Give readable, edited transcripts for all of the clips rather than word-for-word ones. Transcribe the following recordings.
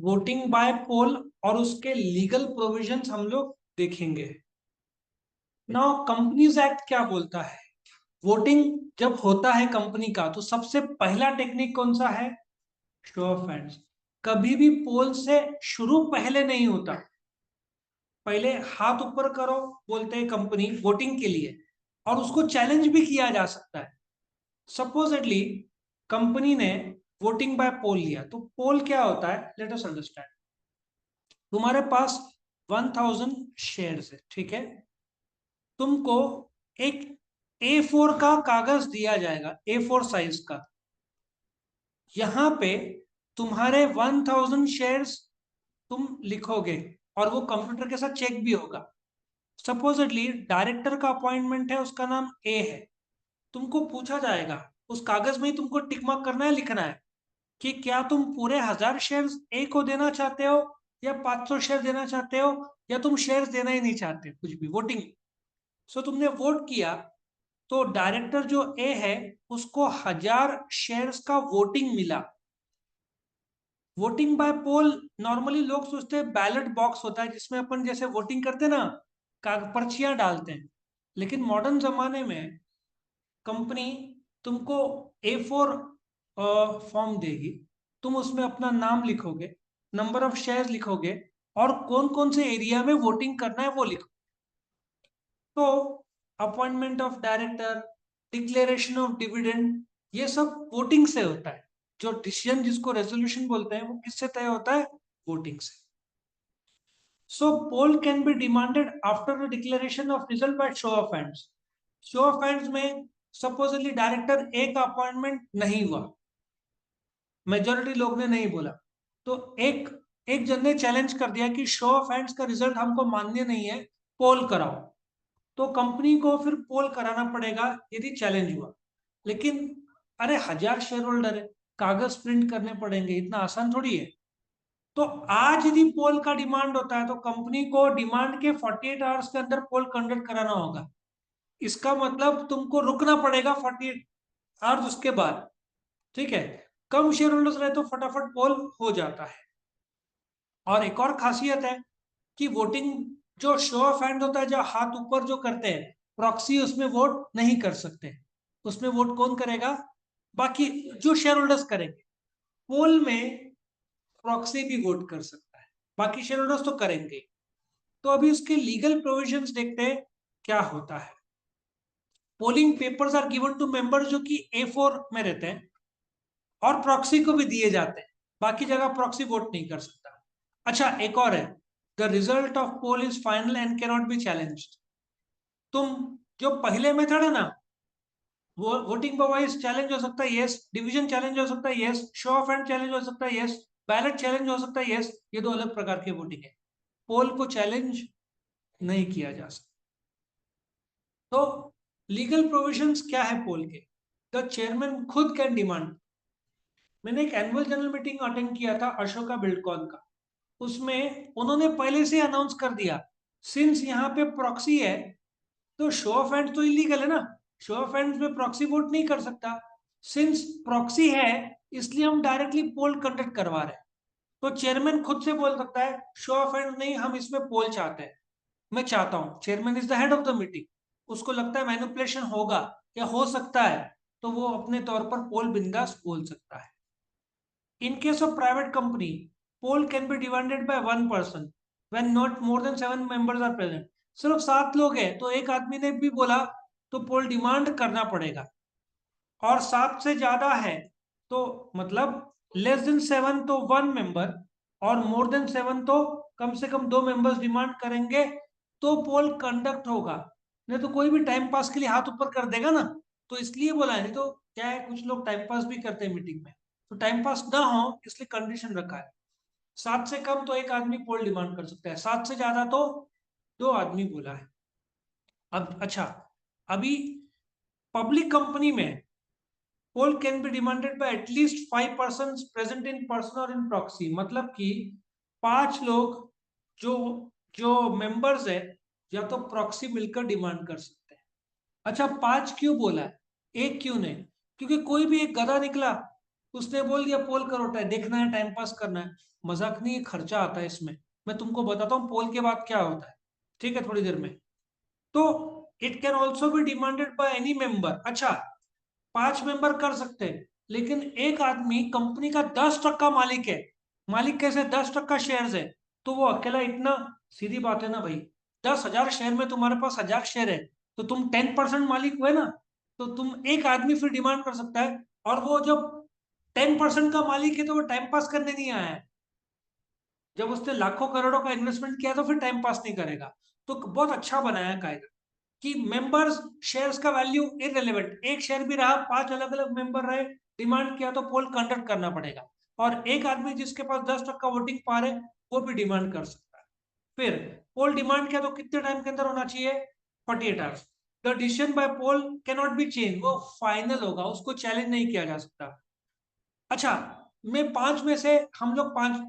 Voting bye पोल और उसके legal provisions हम लोग देखेंगे। नाउ कंपनीज एक्ट क्या बोलता है? वोटिंग जब होता है कंपनी का तो सबसे पहला टेक्निक कौन सा है? Show of hands. कभी भी पोल से शुरू पहले नहीं होता। पहले हाथ ऊपर करो बोलते हैं कंपनी वोटिंग के लिए, और उसको चैलेंज भी किया जा सकता है। सपोजिटली कंपनी ने वोटिंग बाय पोल लिया, तो पोल क्या होता है, लेट अस अंडरस्टैंड। तुम्हारे पास 1000 शेयर्स है, ठीक है। तुमको एक A4 का कागज दिया जाएगा, A4 साइज का। यहां पे तुम्हारे 1000 शेयर्स तुम लिखोगे, और वो कंप्यूटर के साथ चेक भी होगा। सपोजिटली डायरेक्टर का अपॉइंटमेंट है, उसका नाम ए है। तुमको पूछा जाएगा, उस कागज में ही तुमको टिक मार्क करना है, लिखना है कि क्या तुम पूरे 1000 शेयर्स ए को देना चाहते हो, या 500 शेयर देना चाहते हो, या तुम शेयर्स देना ही नहीं चाहते, कुछ भी वोटिंग। सो तुमने वोट किया, तो डायरेक्टर जो ए है उसको 1000 शेयर्स का वोटिंग मिला। वोटिंग बाय पोल नॉर्मली लोग सोचते हैं बैलेट बॉक्स होता है जिसमें अपन जैसे वोटिंग करते हैं ना, पर्चियां डालते हैं। लेकिन मॉडर्न जमाने में कंपनी तुमको A4 फॉर्म देगी। तुम उसमें अपना नाम लिखोगे, नंबर ऑफ शेयर्स लिखोगे, और कौन कौन से एरिया में वोटिंग करना है वो लिखो। तो appointment of director, declaration of dividend, ये सब वोटिंग से होता है। जो डिसीजन जिसको रेजोल्यूशन बोलते हैं वो किससे तय होता है? वोटिंग से। So poll can be demanded after the declaration of result by show of hands. Show of hands में सपोजली डायरेक्टर ए का अपॉइंटमेंट नहीं हुआ, मेजोरिटी लोग ने नहीं बोला, तो एक एक जन ने चैलेंज कर दिया कि शो ऑफ हैंड्स का रिजल्ट हमको मान्य नहीं है, पोल कराओ। तो कंपनी को फिर पोल कराना पड़ेगा यदि चैलेंज हुआ। लेकिन अरे 1000 शेयर होल्डर है, कागज प्रिंट करने पड़ेंगे, इतना आसान थोड़ी है। तो आज यदि पोल का डिमांड होता है तो कंपनी को डिमांड के 48 आवर्स के अंदर पोल कंडक्ट कराना होगा। इसका मतलब तुमको रुकना पड़ेगा 48 आवर्स उसके बाद, ठीक है। कम शेयर होल्डर्स रहे तो फटाफट पोल हो जाता है। और एक और खासियत है कि वोटिंग जो शो ऑफ हैंड होता है, जो हाथ ऊपर जो करते हैं, प्रॉक्सी उसमें वोट नहीं कर सकते। उसमें वोट कौन करेगा? बाकी जो शेयर होल्डर्स करेंगे। पोल में प्रॉक्सी भी वोट कर सकता है, बाकी शेयर होल्डर्स तो करेंगे। तो अभी उसके लीगल प्रोविजंस देखते हैं क्या होता है। Polling papers are given to members जो कि A4 में रहते हैं, और प्रॉक्सी को भी दिए जाते हैं। बाकी जगह प्रॉक्सी वोट नहीं कर सकता। अच्छा, एक और है, the result of poll is final and cannot be challenged. तुम जो पहले मेथड है ना, वो वोटिंग बाय वॉइस चैलेंज हो सकता है, यस। डिवीजन चैलेंज हो सकता है, yes. Show off hand challenge हो सकता है, यस। बैलेट चैलेंज हो सकता है, यस। ये दो अलग प्रकार की वोटिंग है। पोल को चैलेंज नहीं किया जा सकता। तो लीगल प्रोविजंस क्या है पोल के? द चेयरमैन खुद कैन डिमांड। मैंने एक एनुअल जनरल मीटिंग अटेंड किया था अशोका बिल्डकॉन का। उसमें उन्होंने पहले से अनाउंस कर दिया, सिंस यहाँ पे प्रॉक्सी है तो शो ऑफ हैंड्स तो इलीगल है ना। शो ऑफ हैंड्स में प्रॉक्सी वोट नहीं कर सकता। सिंस प्रॉक्सी है, इसलिए हम डायरेक्टली पोल कंडक्ट करवा रहे हैं। तो चेयरमैन खुद से बोल सकता है शो ऑफ हैंड नहीं, हम इसमें पोल चाहते हैं, मैं चाहता हूं। Chairman is the head of the meeting. उसको लगता है मैनिपुलेशन होगा या हो सकता है, तो वो अपने तौर पर पोल बिंदास बोल सकता है। In case of private company, poll can be demanded by one person when not more than 7 members are present. सिर्फ 7 लोग हैं तो एक आदमी ने भी बोला तो पोल डिमांड करना पड़ेगा। और 7 से ज्यादा है तो मतलब लेस देन 7 तो 1 मेंबर, और मोर देन 7 तो कम से कम 2 मेंबर्स डिमांड करेंगे तो पोल कंडक्ट होगा। नहीं तो कोई भी टाइम पास के लिए हाथ ऊपर कर देगा ना। तो इसलिए बोला है, नहीं तो क्या है, कुछ लोग टाइम पास भी करते हैं मीटिंग में, तो टाइम पास ना हो इसलिए कंडीशन रखा है। 7 से कम तो एक आदमी पोल डिमांड कर सकता है, 7 से ज्यादा तो 2 आदमी बोला है। अब अच्छा, अभी पब्लिक कंपनी में poll can be demanded by at least 5 persons present in person और इन प्रॉक्सी। मतलब कि 5 लोग जो जो मेंबर्स है, या तो प्रॉक्सी मिलकर डिमांड कर सकते हैं। अच्छा, 5 क्यों बोला है, एक क्यों नहीं? क्योंकि कोई भी एक गधा निकला उसने बोल दिया पोल करो, देखना है, टाइम पास करना है। मजाक नहीं, खर्चा आता है इसमें। मैं तुमको बताता हूँ पोल के बाद क्या होता है, ठीक है, थोड़ी देर में। तो it can also be demanded by any member. अच्छा, 5 मेंबर कर सकते हैं, लेकिन एक आदमी कंपनी का 10% मालिक है। मालिक कैसे? 10% शेयर है, तो वो अकेला इतना, सीधी बात है ना भाई। 10,000 शेयर में तुम्हारे पास 1,000 शेयर है, तो तुम 10% मालिक हुए ना। तो तुम एक आदमी फिर डिमांड कर सकता है, और वो जब 10% का मालिक है तो वो टाइम पास करने नहीं आया है। जब उसने लाखों करोड़ों का इन्वेस्टमेंट किया तो फिर टाइम पास नहीं करेगा। तो बहुत अच्छा बनाया है कायदा कि मेंबर्स शेयर्स का वैल्यू इररिलेवेंट, एक शेयर भी रहा, 5 अलग अलग मेंबर रहे, डिमांड किया तो पोल कंडक्ट करना पड़ेगा। और एक आदमी जिसके पास 10% वोटिंग पावर है, वो भी डिमांड कर सकता है। फिर पोल डिमांड किया तो कितने टाइम के अंदर होना चाहिए? 48 hours. The decision by poll can not be change, वो फाइनल होगा, उसको चैलेंज नहीं किया जा सकता। अच्छा, मैं 5 में से, हम लोग 5,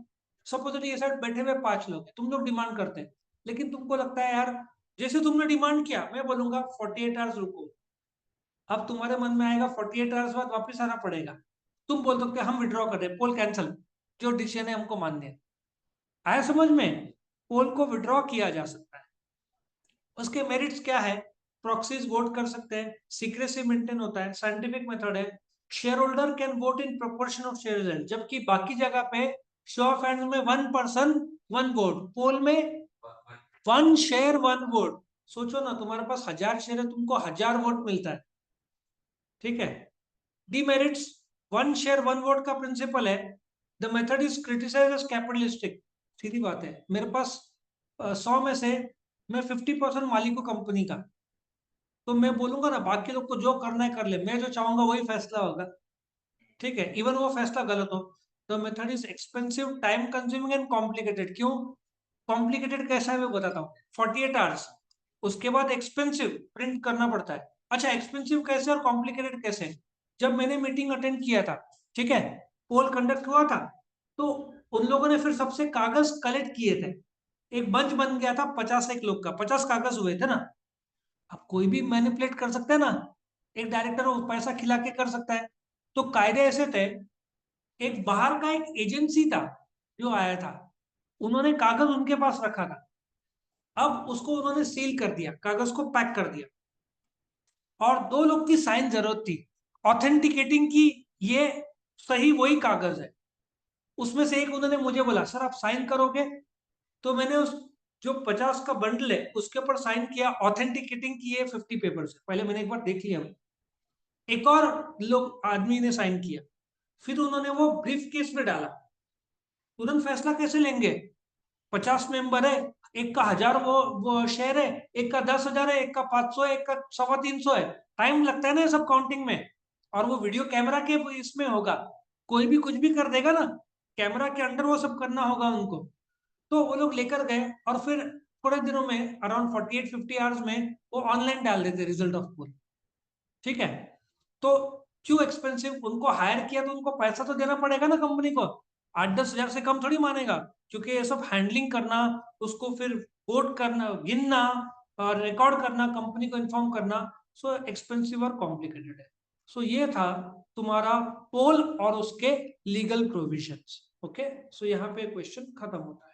सपोज ये साइड बैठे हुए 5 लोग हैं, तुम लोग डिमांड करते हैं, लेकिन तुमको लगता है यार, जैसे तुमने डिमांड किया, मैं बोलूंगा 48 आवर्स रुको। अब तुम्हारे मन में आएगा 48 आवर्स बाद वापस आना पड़ेगा। तुम बोल सकते हो हम विड्रॉ कर रहे हैं, पोल कैंसिल, जो डिसीजन है हमको मान्य है। आया समझ में? पोल को विड्रॉ किया जा सकता है। उसके मेरिट्स क्या है? प्रॉक्सीज वोट कर सकते हैं, सीक्रेसी मेंटेन होता है, साइंटिफिक मेथड है, share holder can vote in proportion of share, जबकि बाकी जगह पे शो ऑफ हैंड्स में 1 पर्सन 1 वोट, पोल में 1 शेयर 1 वोट। सोचो ना, तुम्हारे पास 1,000 शेयर है, तुमको 1,000 वोट मिलता है, ठीक है। डीमेरिट्स, 1 शेयर 1 वोट का प्रिंसिपल है, the method is criticise as capitalistic. सीधी बात है, मेरे पास 100 में से मैं 50% मालिक हूँ कंपनी का, तो मैं बोलूंगा ना बाकी लोग को जो करना है कर ले, मैं जो चाहूंगा वही फैसला होगा, ठीक है, इवन वो फैसला गलत हो। The method is expensive, time consuming and complicated. क्यों कॉम्प्लिकेटेड? कैसा है मैं बताता हूँ। 48 आवर्स, उसके बाद एक्सपेंसिव, प्रिंट करना पड़ता है। अच्छा, एक्सपेंसिव कैसे और कॉम्प्लिकेटेड कैसे? जब मैंने मीटिंग अटेंड किया था, ठीक है, पोल कंडक्ट हुआ था, तो उन लोगों ने फिर सबसे कागज कलेक्ट किए थे। एक बंच बन गया था 51 लोग का, 50 कागज हुए थे ना। अब कोई भी मैनिपुलेट कर सकता है ना, एक डायरेक्टर वो पैसा खिला के कर सकता है। तो कायदे ऐसे थे, एक बाहर का एक एजेंसी था जो आया था, उन्होंने कागज उनके पास रखा था। अब उसको उन्होंने सील कर दिया, कागज को पैक कर दिया, और 2 लोग की साइन जरूरत थी ऑथेंटिकेटिंग की, ये सही वही कागज है। उसमें से एक उन्होंने मुझे बोला सर आप साइन करोगे? तो मैंने उस जो 50 का बंडल है उसके ऊपर साइन किया, ऑथेंटिकेटिंग की है 50 पेपर से, पहले मैंने एक बार देख लिया। एक और लोग आदमी ने साइन किया, फिर उन्होंने वो ब्रीफ केस में डाला। तुरंत फैसला कैसे लेंगे? 50 मेंबर है, एक का 1,000 वो शेयर है, एक का 10,000 है, एक का 500 है, एक का 350 है। टाइम लगता है ना ये सब काउंटिंग में, और वो वीडियो कैमरा के इसमें होगा, कोई भी कुछ भी कर देगा ना, कैमरा के अंडर वो सब करना होगा उनको। तो वो लोग लेकर गए, और फिर थोड़े दिनों में, अराउंड 48-50 आवर्स में, वो ऑनलाइन डाल देते रिजल्ट ऑफ पोल, ठीक है। तो क्यों एक्सपेंसिव? उनको हायर किया तो उनको पैसा तो देना पड़ेगा ना कंपनी को, 8-10 हजार से कम थोड़ी मानेगा। क्योंकि ये सब हैंडलिंग करना, उसको फिर वोट करना, गिनना, और रिकॉर्ड करना, कंपनी को इन्फॉर्म करना, सो एक्सपेंसिव और कॉम्प्लिकेटेड है। सो ये था तुम्हारा पोल और उसके लीगल प्रोविजंस। ओके, सो यहाँ पे क्वेश्चन खत्म होता है।